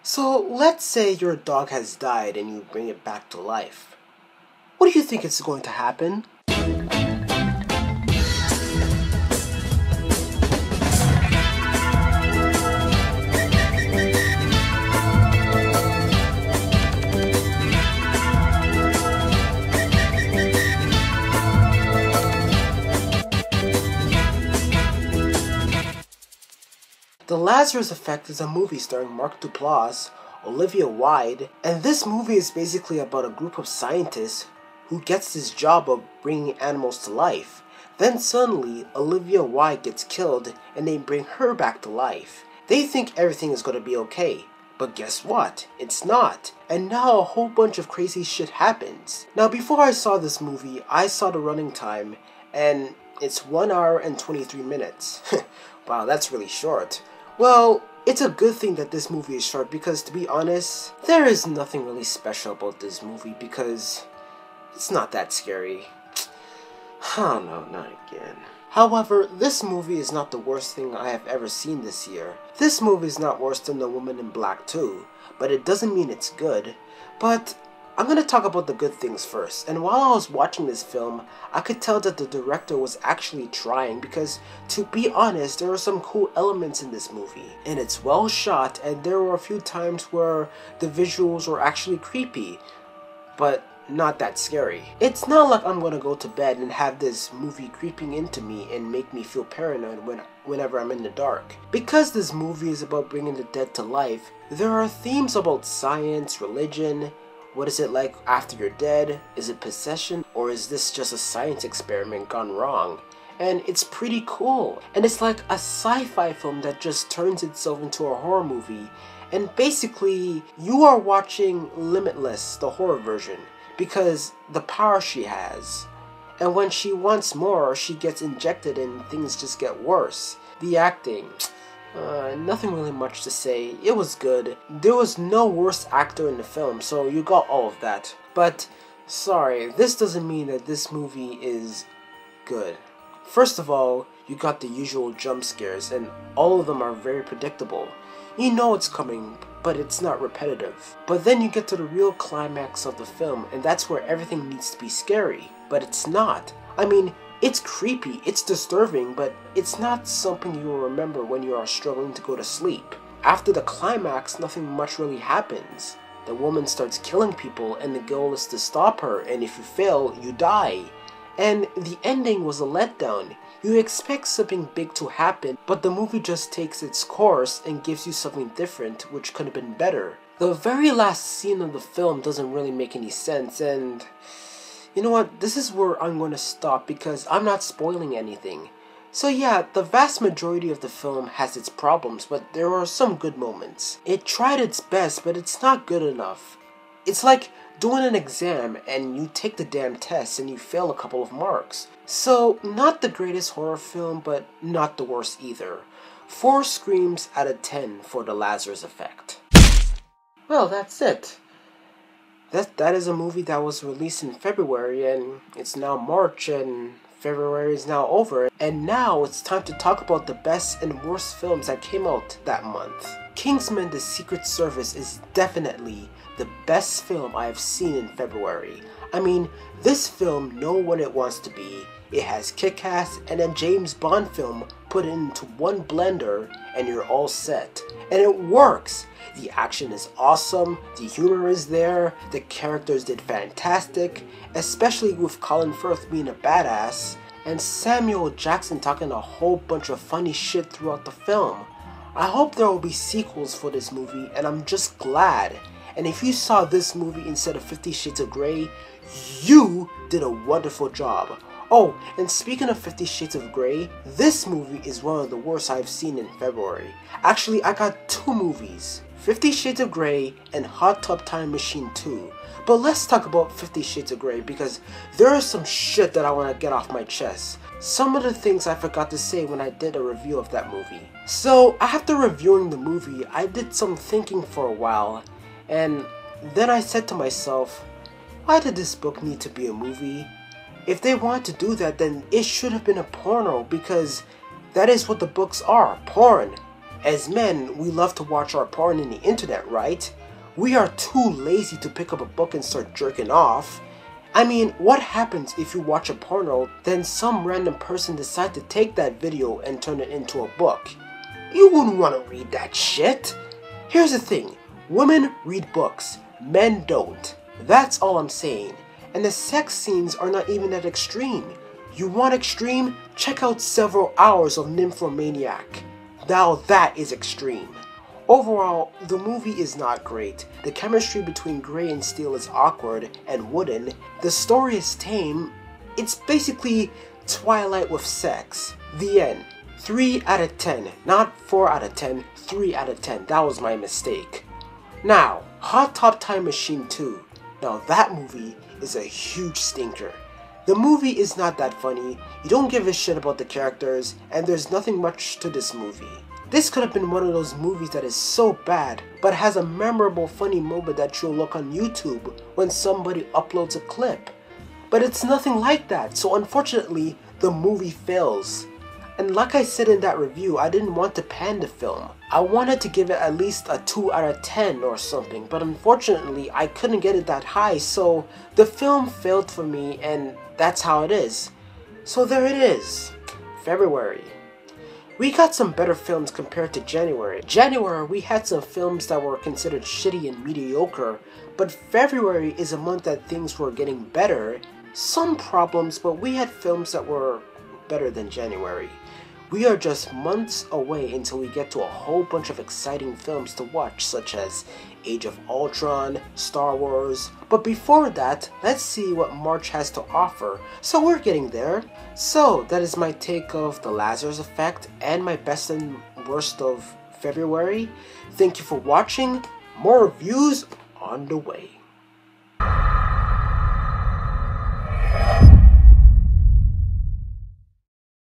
So let's say your dog has died and you bring it back to life. What do you think is going to happen? The Lazarus Effect is a movie starring Mark Duplass, Olivia Wilde, and this movie is basically about a group of scientists who gets this job of bringing animals to life. Then suddenly, Olivia Wilde gets killed and they bring her back to life. They think everything is going to be okay, but guess what? It's not. And now a whole bunch of crazy shit happens. Now before I saw this movie, I saw the running time, and it's 1 hour and 23 minutes. Wow, that's really short. Well, it's a good thing that this movie is short because, to be honest, there is nothing really special about this movie because it's not that scary. Oh no, not again. However, this movie is not the worst thing I have ever seen this year. This movie is not worse than The Woman in Black 2, but it doesn't mean it's good. But I'm going to talk about the good things first, and while I was watching this film, I could tell that the director was actually trying because, to be honest, there are some cool elements in this movie, and it's well shot, and there were a few times where the visuals were actually creepy, but not that scary. It's not like I'm going to go to bed and have this movie creeping into me and make me feel paranoid whenever I'm in the dark. Because this movie is about bringing the dead to life, there are themes about science, religion. What is it like after you're dead? Is it possession? Or is this just a science experiment gone wrong? And it's pretty cool. And it's like a sci-fi film that just turns itself into a horror movie. And basically, you are watching Limitless, the horror version, because the power she has. And when she wants more, she gets injected and things just get worse. The acting. Nothing really much to say. It was good. There was no worst actor in the film, so you got all of that. But, sorry, this doesn't mean that this movie is good. First of all, you got the usual jump scares, and all of them are very predictable. You know it's coming, but it's not repetitive. But then you get to the real climax of the film, and that's where everything needs to be scary. But it's not. I mean, it's creepy, it's disturbing, but it's not something you will remember when you are struggling to go to sleep. After the climax, nothing much really happens. The woman starts killing people and the goal is to stop her, and if you fail, you die. And the ending was a letdown. You expect something big to happen, but the movie just takes its course and gives you something different, which could have been better. The very last scene of the film doesn't really make any sense, and you know what, this is where I'm going to stop because I'm not spoiling anything. So yeah, the vast majority of the film has its problems, but there are some good moments. It tried its best, but it's not good enough. It's like doing an exam and you take the damn test and you fail a couple of marks. So, not the greatest horror film, but not the worst either. 4 screams out of 10 for The Lazarus Effect. Well, that's it. That is a movie that was released in February, and it's now March, and February is now over. And now it's time to talk about the best and worst films that came out that month. Kingsman: The Secret Service is definitely the best film I have seen in February. I mean, this film knows what it wants to be. It has Kick-Ass and a James Bond film put into one blender and you're all set. And it works! The action is awesome, the humor is there, the characters did fantastic, especially with Colin Firth being a badass, and Samuel Jackson talking a whole bunch of funny shit throughout the film. I hope there will be sequels for this movie, and I'm just glad. And if you saw this movie instead of 50 Shades of Grey, you did a wonderful job. Oh, and speaking of 50 Shades of Grey, this movie is one of the worst I've seen in February. Actually, I got 2 movies. 50 Shades of Grey and Hot Tub Time Machine 2. But let's talk about 50 Shades of Grey because there is some shit that I want to get off my chest. Some of the things I forgot to say when I did a review of that movie. So, after reviewing the movie, I did some thinking for a while, and then I said to myself, why did this book need to be a movie? If they want to do that, then it should have been a porno because that is what the books are, porn. As men, we love to watch our porn in the internet, right? We are too lazy to pick up a book and start jerking off. I mean, what happens if you watch a porno, then some random person decides to take that video and turn it into a book? You wouldn't want to read that shit. Here's the thing, women read books, men don't. That's all I'm saying. And the sex scenes are not even that extreme. You want extreme? Check out several hours of Nymphomaniac. Now that is extreme. Overall, the movie is not great. The chemistry between Grey and Steele is awkward and wooden. The story is tame. It's basically Twilight with sex. The end. 3 out of 10. Not 4 out of 10, 3 out of 10. That was my mistake. Now, Hot Top Time Machine 2. Now that movie is a huge stinker. The movie is not that funny, you don't give a shit about the characters, and there's nothing much to this movie. This could have been one of those movies that is so bad, but has a memorable funny moment that you'll look on YouTube when somebody uploads a clip. But it's nothing like that, so unfortunately, the movie fails. And like I said in that review, I didn't want to pan the film. I wanted to give it at least a 2 out of 10 or something, but unfortunately I couldn't get it that high, so the film failed for me, and that's how it is. So there it is. February. We got some better films compared to January. January we had some films that were considered shitty and mediocre, but February is a month that things were getting better. Some problems, but we had films that were better than January. We are just months away until we get to a whole bunch of exciting films to watch, such as Age of Ultron, Star Wars. But before that, let's see what March has to offer. So we're getting there. So that is my take of The Lazarus Effect and my best and worst of February. Thank you for watching. More reviews on the way.